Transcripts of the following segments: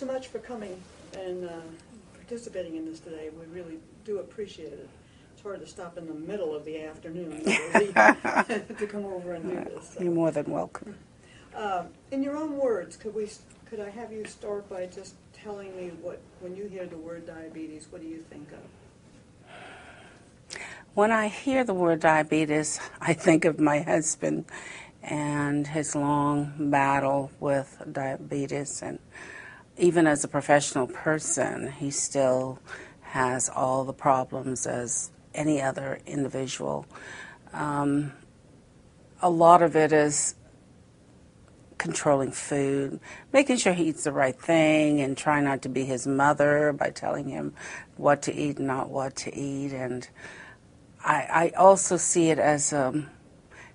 so much for coming and participating in this today. We really do appreciate it. It's hard to stop in the middle of the afternoon really, to come over and do this. So. You're more than welcome. In your own words, could I have you start by just telling me when you hear the word diabetes, what do you think of? When I hear the word diabetes, I think of my husband and his long battle with diabetes. And even as a professional person, he still has all the problems as any other individual. A lot of it is controlling food, making sure he eats the right thing, and trying not to be his mother by telling him what to eat and not what to eat. And I also see it as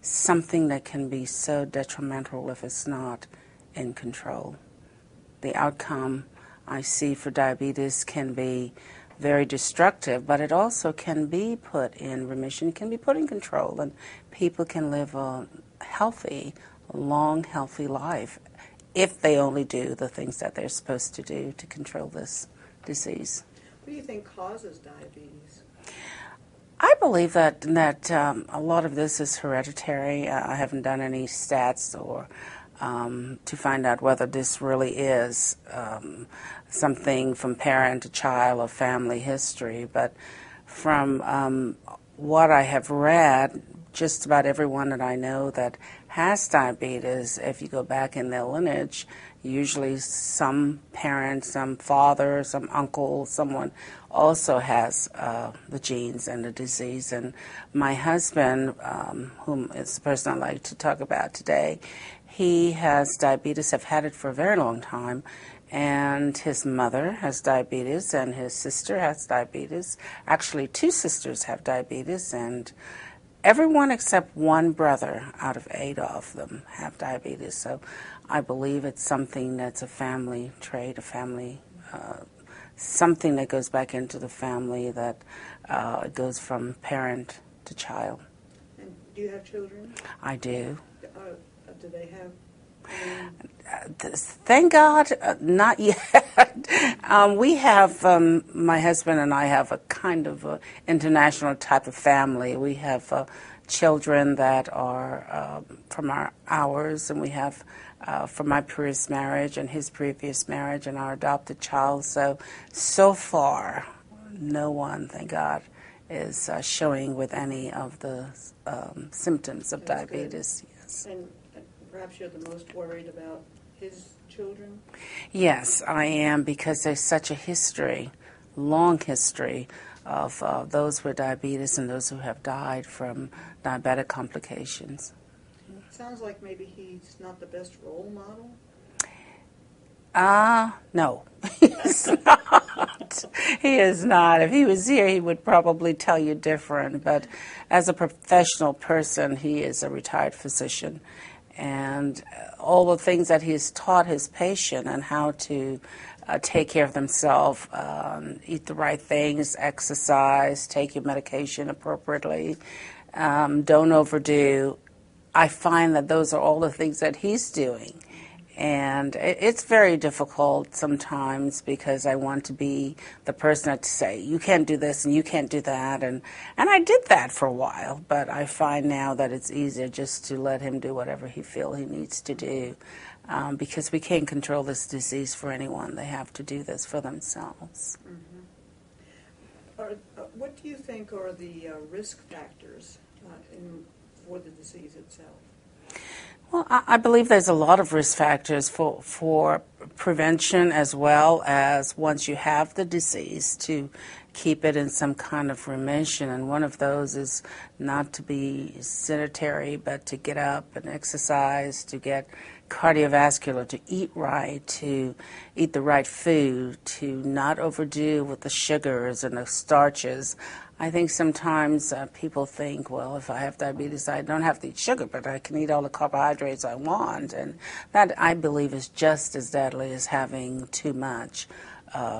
something that can be so detrimental if it's not in control. The outcome I see for diabetes can be very destructive, but it also can be put in remission, can be put in control, and people can live a healthy, long, healthy life if they only do the things that they're supposed to do to control this disease. What do you think causes diabetes? I believe that a lot of this is hereditary. I haven't done any stats or to find out whether this really is something from parent to child or family history. But from what I have read, just about everyone that I know that has diabetes, if you go back in their lineage, usually some parent, some father, some uncle, someone also has the genes and the disease. And my husband, whom is the person I'd like to talk about today, he has diabetes, have had it for a very long time, and his mother has diabetes, and his sister has diabetes. Actually, two sisters have diabetes, and everyone except one brother out of 8 of them have diabetes. So I believe it's something that's a family trait, a family, something that goes back into the family, that goes from parent to child. And do you have children? I do. Do they have? Thank God, not yet. We have, my husband and I have a kind of a international type of family. We have children that are from ours, and we have from my previous marriage and his previous marriage and our adopted child. So far, no one, thank God, is showing with any of the symptoms of That's diabetes. Good. Yes. And perhaps you're the most worried about his children? Yes, I am, because there's such a history, long history, of those with diabetes and those who have died from diabetic complications. It sounds like maybe he's not the best role model. No, he's not. He is not. If he was here, he would probably tell you different. But as a professional person, he is a retired physician. And all the things that he's taught his patient and how to take care of themselves, eat the right things, exercise, take your medication appropriately, don't overdo. I find that those are all the things that he's doing. And it's very difficult sometimes, because I want to be the person to say, you can't do this and you can't do that. And I did that for a while, but I find now that it's easier just to let him do whatever he feels he needs to do, because we can't control this disease for anyone. They have to do this for themselves. Mm-hmm. What do you think are the risk factors for the disease itself? Well, I believe there's a lot of risk factors for prevention, as well as once you have the disease, to keep it in some kind of remission. And one of those is not to be sedentary, but to get up and exercise, to get cardiovascular, to eat right, to eat the right food, to not overdo with the sugars and the starches. I think sometimes people think, well, if I have diabetes, I don't have to eat sugar, but I can eat all the carbohydrates I want. And that, I believe, is just as deadly as having too much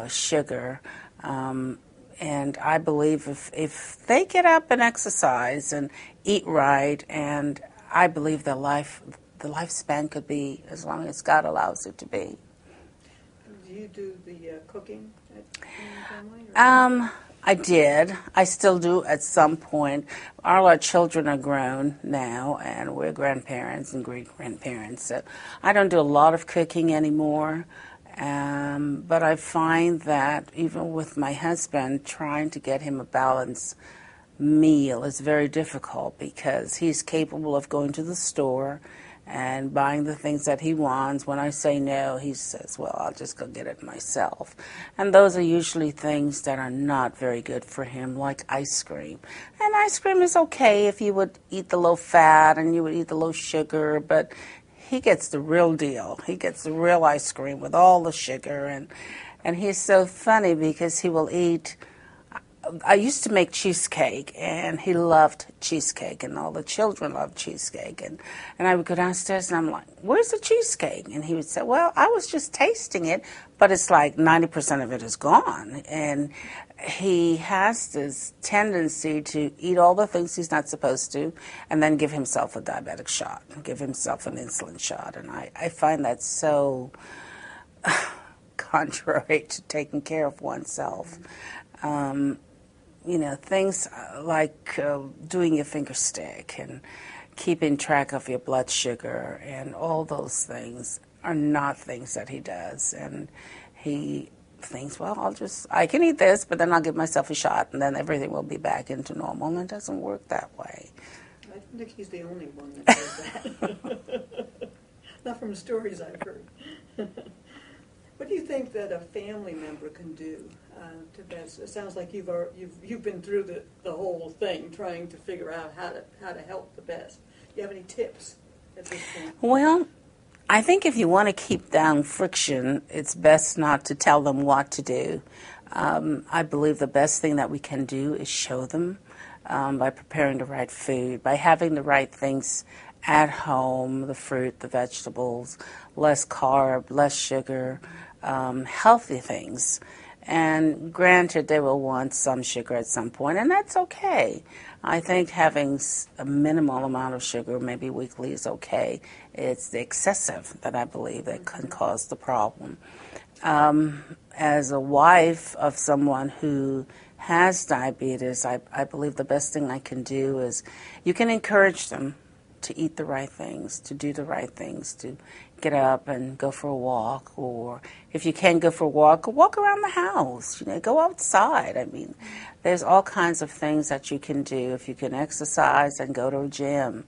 sugar. And I believe if they get up and exercise and eat right, and I believe the lifespan could be as long as God allows it to be. Do you you do the cooking in your family? Or? I did. I still do at some point. All our children are grown now, and we're grandparents and great-grandparents, so I don't do a lot of cooking anymore. But I find that even with my husband, trying to get him a balanced meal is very difficult because he's capable of going to the store and buying the things that he wants. When I say no, he says, well, I'll just go get it myself. And those are usually things that are not very good for him, like ice cream. And ice cream is okay if you would eat the low fat and you would eat the low sugar, but he gets the real deal. He gets the real ice cream with all the sugar. And he's so funny because he will eat. I used to make cheesecake, and he loved cheesecake, and all the children loved cheesecake. And I would go downstairs, and I'm like, where's the cheesecake? And he would say, well, I was just tasting it, but it's like 90% of it is gone. And he has this tendency to eat all the things he's not supposed to and then give himself a diabetic shot, give himself an insulin shot. And I find that so contrary to taking care of oneself. Things like doing your finger stick and keeping track of your blood sugar and all those things are not things that he does. And he thinks, well, I can eat this, but then I'll give myself a shot and then everything will be back into normal. And it doesn't work that way. I think he's the only one that does that. Not from stories I've heard. What do you think that a family member can do to best? It sounds like you've been through the whole thing, trying to figure out how to help the best. Do you have any tips at this point? Well, I think if you want to keep down friction, it's best not to tell them what to do. I believe the best thing that we can do is show them by preparing the right food, by having the right things at home, the fruit, the vegetables, less carb, less sugar, healthy things. And granted, they will want some sugar at some point, and that's okay. I think having a minimal amount of sugar, maybe weekly, is okay. It's the excessive that I believe that can cause the problem. As a wife of someone who has diabetes, I believe the best thing I can do is you can encourage them to eat the right things, to do the right things, to get up and go for a walk, or if you can't go for a walk around the house, go outside. I mean, there's all kinds of things that you can do. If you can exercise and go to a gym,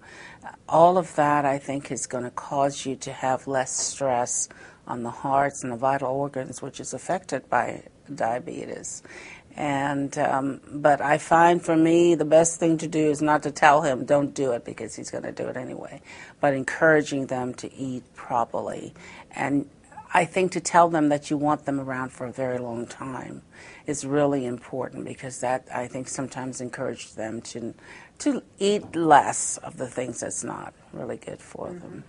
all of that I think is going to cause you to have less stress on the hearts and the vital organs, which is affected by diabetes. And but I find for me the best thing to do is not to tell him don't do it because he's going to do it anyway, but encouraging them to eat properly. And I think to tell them that you want them around for a very long time is really important because that I think sometimes encourages them to eat less of the things that's not really good for them.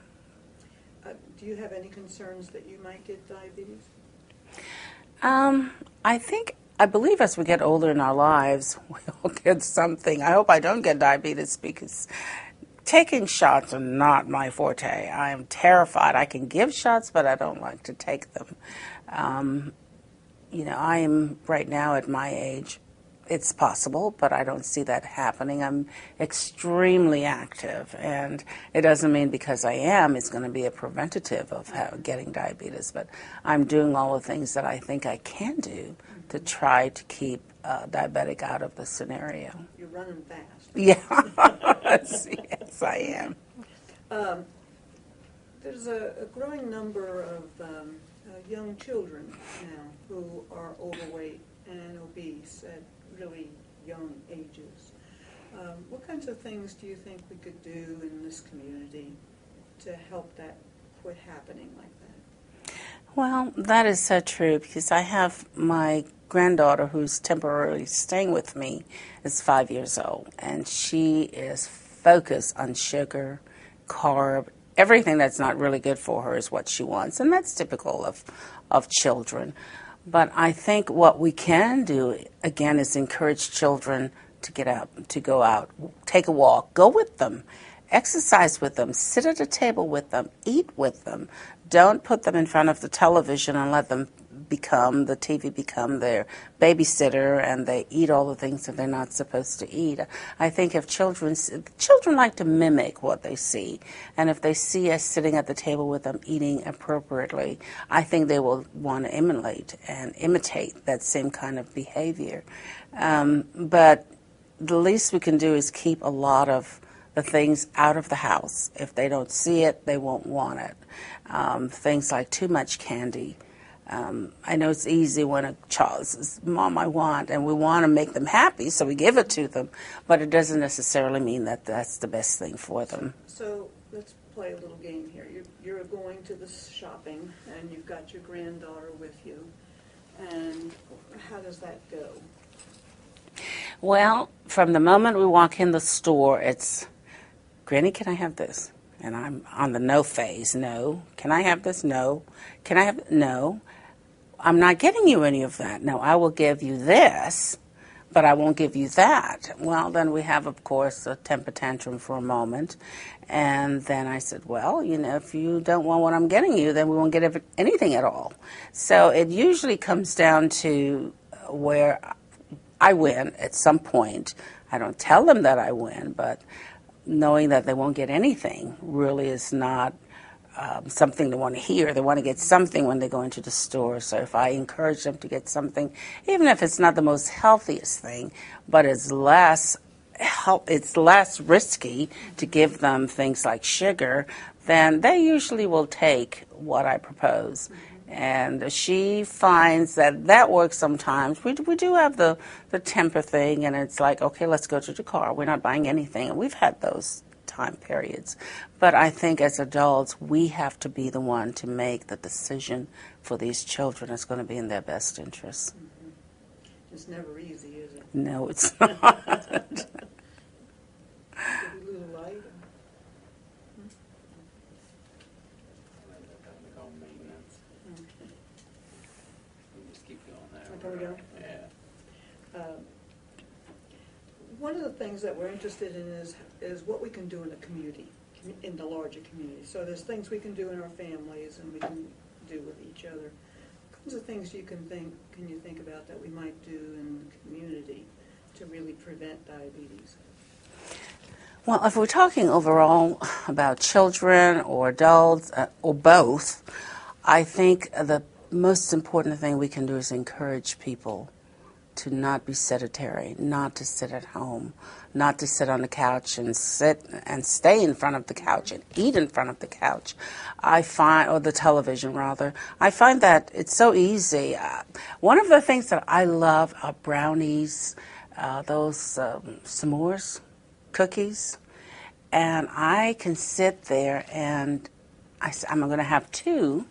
Do you have any concerns that you might get diabetes? I believe as we get older in our lives, we all get something. I hope I don't get diabetes because taking shots are not my forte. I am terrified. I can give shots, but I don't like to take them. I am right now at my age. It's possible, but I don't see that happening. I'm extremely active, and it doesn't mean because I am it's going to be a preventative of getting diabetes, but I'm doing all the things that I think I can do to try to keep diabetic out of the scenario. You're running fast. Yeah, yes, I am. There's a growing number of young children now who are overweight and obese at really young ages. What kinds of things do you think we could do in this community to help that quit happening like that? Well, that is so true because I have my granddaughter who's temporarily staying with me is 5 years old, and she is focused on sugar, carb, everything that's not really good for her is what she wants, and that's typical of children. But I think what we can do, again, is encourage children to get up, to go out, take a walk, go with them, exercise with them, sit at a table with them, eat with them. Don't put them in front of the television and let them the TV become their babysitter, and they eat all the things that they're not supposed to eat. I think if children like to mimic what they see, and if they see us sitting at the table with them eating appropriately, I think they will want to emulate and imitate that same kind of behavior. But the least we can do is keep a lot of the things out of the house. If they don't see it, they won't want it. Things like too much candy. I know it's easy when a child says, "Mom, I want," and we want to make them happy, so we give it to them, but it doesn't necessarily mean that that's the best thing for them. So let's play a little game here. You're going to the shopping, and you've got your granddaughter with you, and how does that go? Well, from the moment we walk in the store, it's, "Granny, can I have this?" And I'm on the no phase. No. Can I have this? No. Can I have, no. I'm not getting you any of that. No, I will give you this, but I won't give you that. Well, then we have, of course, a temper tantrum for a moment. And then I said, well, if you don't want what I'm getting you, then we won't get anything at all. So it usually comes down to where I win at some point. I don't tell them that I win, but knowing that they won't get anything really is not something they want to hear. They want to get something when they go into the store. So if I encourage them to get something, even if it's not the most healthiest thing, but it's less risky to give them things like sugar, then they usually will take what I propose. And she finds that works sometimes. We do have the temper thing, and it's like, okay, let's go to the car. We're not buying anything. And we've had those time periods. But I think as adults, we have to be the one to make the decision for these children that's going to be in their best interest. Mm-hmm. It's never easy, is it? No, it's not. Could be a little light. Can we go? Yeah. One of the things that we're interested in is what we can do in the community, in the larger community. So there's things we can do in our families and we can do with each other. What kinds of things can you think about that we might do in the community to really prevent diabetes? Well, if we're talking overall about children or adults or both, I think the most important thing we can do is encourage people to not be sedentary, not to sit at home, not to sit on the couch and sit and stay in front of the couch and eat in front of the couch. Or the television rather. I find that it's so easy. One of the things that I love are brownies, those s'mores, cookies, and I can sit there and I'm going to have two,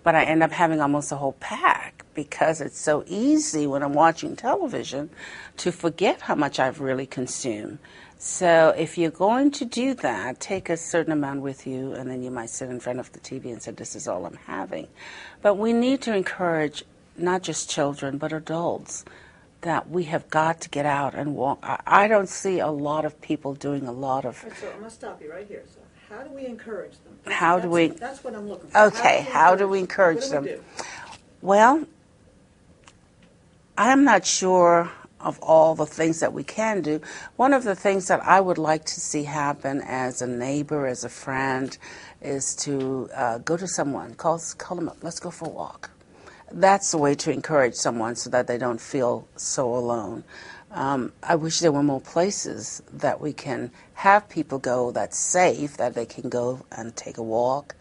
but I end up having almost a whole pack because it's so easy when I'm watching television to forget how much I've really consumed. So if you're going to do that, take a certain amount with you, and then you might sit in front of the TV and say, this is all I'm having. But we need to encourage not just children, but adults, that we have got to get out and walk. I don't see a lot of people doing a lot of... Right, so I'm going to stop you right here. So how do we encourage them? That's what I'm looking for. Okay, how do we encourage them? Well, I'm not sure of all the things that we can do. One of the things that I would like to see happen as a neighbor, as a friend, is to go to someone, call them up, let's go for a walk. That's the way to encourage someone so that they don't feel so alone. I wish there were more places that we can have people go that's safe, that they can go and take a walk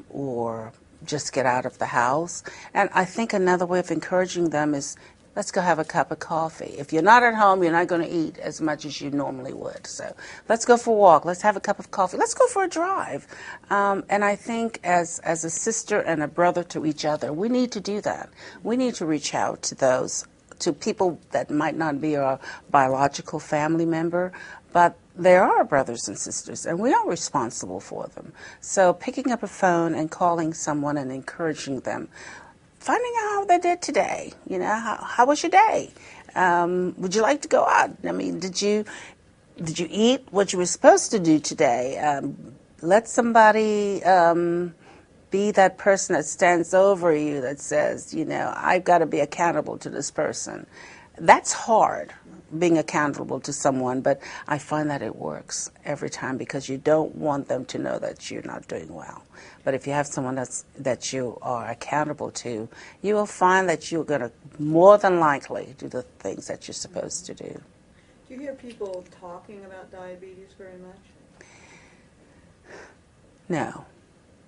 or just get out of the house. And I think another way of encouraging them is, let's go have a cup of coffee. If you're not at home, you're not going to eat as much as you normally would. So let's go for a walk. Let's have a cup of coffee. Let's go for a drive. And I think as a sister and a brother to each other, we need to do that. We need to reach out to people that might not be our biological family member, but they are our brothers and sisters, and we are responsible for them. So picking up a phone and calling someone and encouraging them, finding out how they did today. How was your day? Would you like to go out? I mean, did you eat what you were supposed to do today? Let somebody be that person that stands over you that says, I've got to be accountable to this person. That's hard, being accountable to someone, but I find that it works every time because you don't want them to know that you're not doing well. But if you have someone that you are accountable to, you will find that you're going to more than likely do the things that you're supposed to do. Do you hear people talking about diabetes very much? No,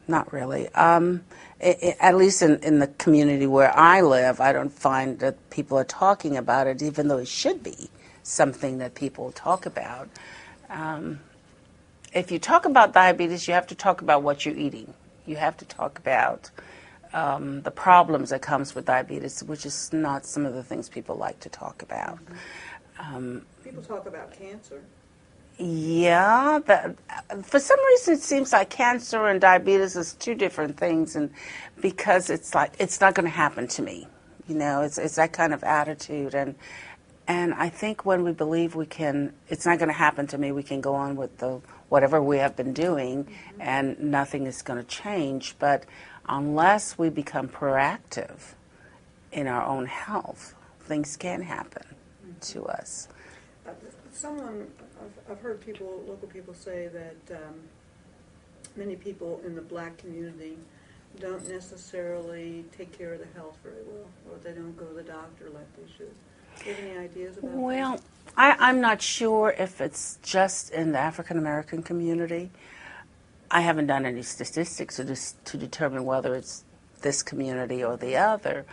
not really. At least in the community where I live, I don't find that people are talking about it, even though it should be something that people talk about. If you talk about diabetes, you have to talk about what you're eating. You have to talk about the problems that comes with diabetes, which is not some of the things people like to talk about. People talk about cancer. Yeah, for some reason it seems like cancer and diabetes is two different things, and because it's like it's not going to happen to me, it's that kind of attitude, and I think when we believe it's not going to happen to me, we can go on with whatever we have been doing, and nothing is going to change. But unless we become proactive in our own health, things can happen to us. I've heard local people say that many people in the black community don't necessarily take care of their health very well, or they don't go to the doctor like they should. Do you have any ideas about that? Well, I'm not sure if it's just in the African American community. I haven't done any statistics to determine whether it's this community or the other.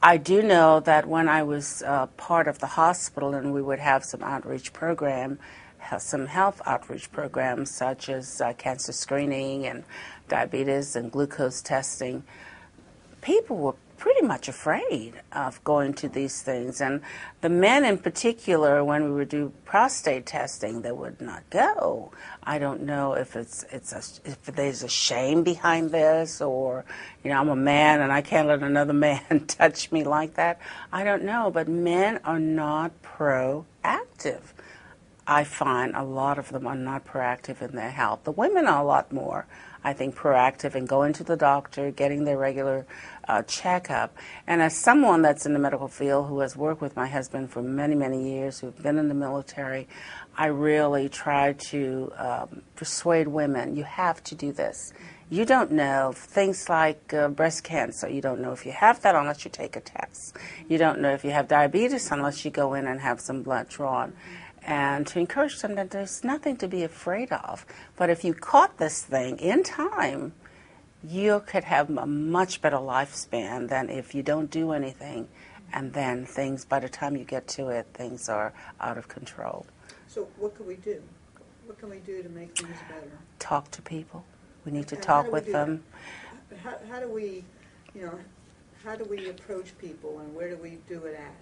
I do know that when I was part of the hospital and we would have some outreach program, some health outreach programs such as cancer screening and diabetes and glucose testing, people were pretty much afraid of going to these things. And the men in particular, when we would do prostate testing, they would not go. I don't know if if there's a shame behind this, or I'm a man and I can't let another man touch me like that. I don't know, but men are not proactive. I find a lot of them are not proactive in their health. The women are a lot more, I think, proactive in going to the doctor, getting their regular checkup. And as someone that's in the medical field who has worked with my husband for many, many years, who've been in the military, I really try to persuade women, you have to do this. You don't know things like breast cancer. You don't know if you have that unless you take a test. You don't know if you have diabetes unless you go in and have some blood drawn. And to encourage them that there's nothing to be afraid of. But if you caught this thing in time, you could have a much better lifespan than if you don't do anything. And then things, by the time you get to it, things are out of control. So what can we do? What can we do to make things better? Talk to people. We need to talk with them. How do we, how do we approach people, and where do we do it at?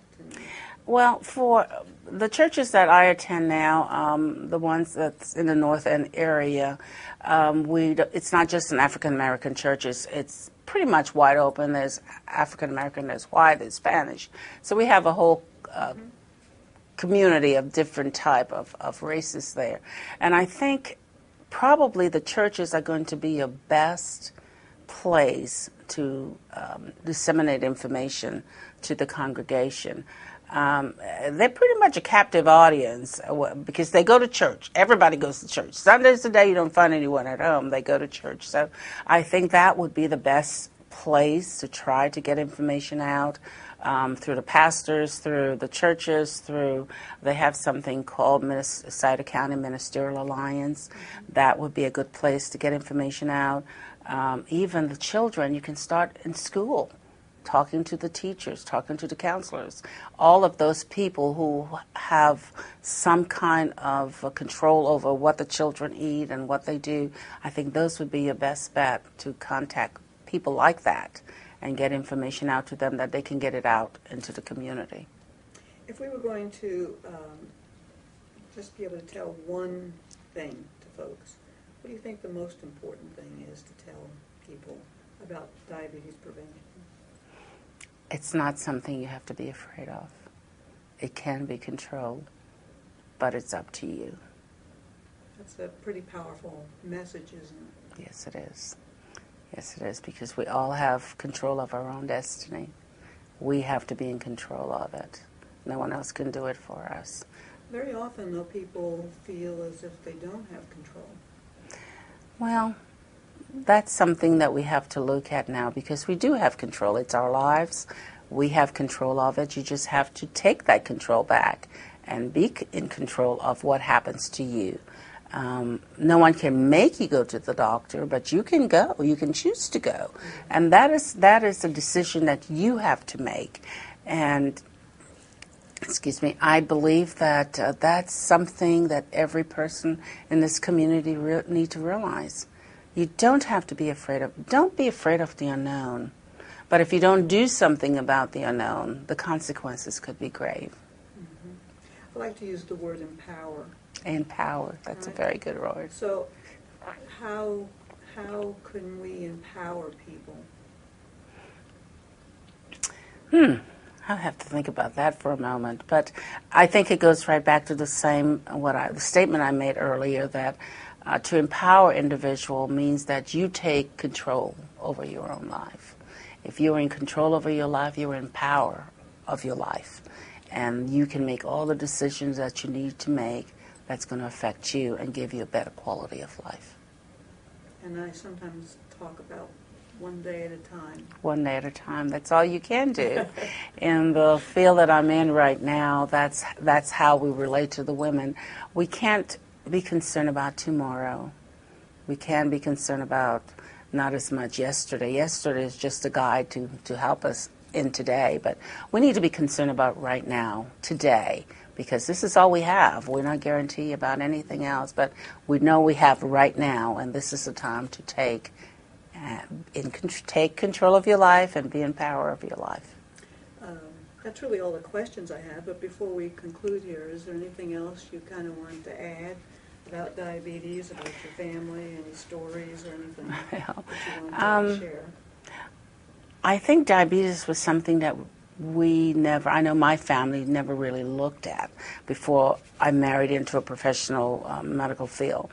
Well, for the churches that I attend now, the ones that's in the North End area, it's not just an African American churches. It's pretty much wide open. There's African American, there's white, there's Spanish. So we have a whole community of different type of races there. And I think probably the churches are going to be your best place to disseminate information to the congregation. They're pretty much a captive audience because they go to church. Everybody goes to church. Sunday's the day you don't find anyone at home. They go to church. So I think that would be the best place to try to get information out through the pastors, through the churches, they have something called Scioto County Ministerial Alliance. That would be a good place to get information out. Even the children, you can start in school, talking to the teachers, talking to the counselors, all of those people who have some kind of control over what the children eat and what they do. I think those would be your best bet, to contact people like that and get information out to them that they can get it out into the community. If we were going to just be able to tell one thing to folks, what do you think the most important thing is to tell people about diabetes prevention? It's not something you have to be afraid of. It can be controlled, but it's up to you. That's a pretty powerful message, isn't it? Yes, it is. Yes, it is, because we all have control of our own destiny. We have to be in control of it. No one else can do it for us. Very often, though, people feel as if they don't have control. Well, that's something that we have to look at now, because we do have control. It's our lives. We have control of it. You just have to take that control back and be in control of what happens to you. No one can make you go to the doctor, but you can go. You can choose to go. And that is a decision that you have to make. And excuse me, I believe that that's something that every person in this community need to realize. You don't have to be afraid of, don't be afraid of the unknown. But if you don't do something about the unknown, the consequences could be grave. I like to use the word empower. Empower, that's a very good word. So how can we empower people? I'll have to think about that for a moment. But I think it goes right back to the same, the statement I made earlier, that to empower individual means that you take control over your own life. If you're in control over your life, you're in power of your life. And you can make all the decisions that you need to make that's going to affect you and give you a better quality of life. And I sometimes talk about one day at a time. One day at a time. That's all you can do. In the field that I'm in right now, that's how we relate to the women. We can't be concerned about tomorrow. We can be concerned about not as much yesterday. Yesterday is just a guide to help us in today, but we need to be concerned about right now, today, because this is all we have. We're not guaranteed about anything else, but we know we have right now, and this is the time to take control of your life and be in power of your life. That's really all the questions I have, but before we conclude here, is there anything else you kind of want to add about diabetes, about your family, any stories or anything that you want to share? I think diabetes was something that I know my family never really looked at before I married into a professional medical field.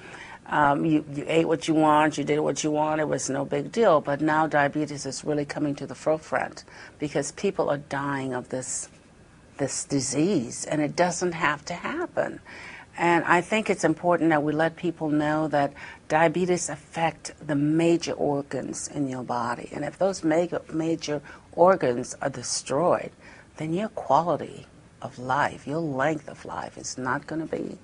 You ate what you want, you did what you want, it was no big deal. But now diabetes is really coming to the forefront because people are dying of this disease, and it doesn't have to happen. And I think it's important that we let people know that diabetes affects the major organs in your body. And if those major organs are destroyed, then your quality of life, your length of life is not going to be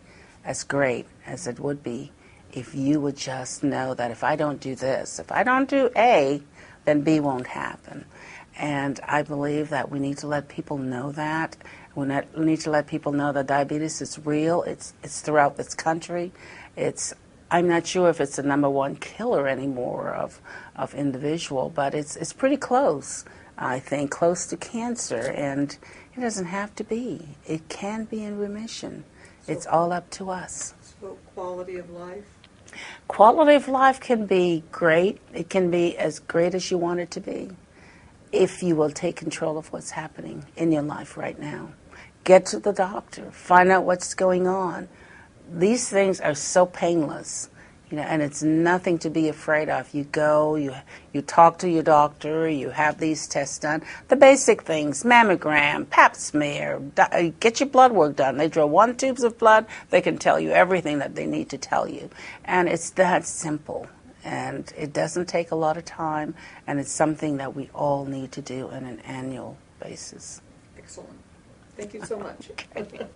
as great as it would be if you would just know that if I don't do this, if I don't do A, then B won't happen. And I believe that we need to let people know that. We need to let people know that diabetes is real. It's throughout this country. I'm not sure if it's the #1 killer anymore of individual, but it's pretty close, I think, close to cancer. And it doesn't have to be. It can be in remission. It's all up to us. So quality of life? Quality of life can be great. It can be as great as you want it to be if you will take control of what's happening in your life right now. Get to the doctor. Find out what's going on. These things are so painless, and it's nothing to be afraid of. You go, you talk to your doctor, you have these tests done. The basic things, mammogram, pap smear, get your blood work done. They draw 1 tube of blood. They can tell you everything that they need to tell you. And it's that simple. And it doesn't take a lot of time, and it's something that we all need to do on an annual basis. Excellent. Thank you so much. Okay.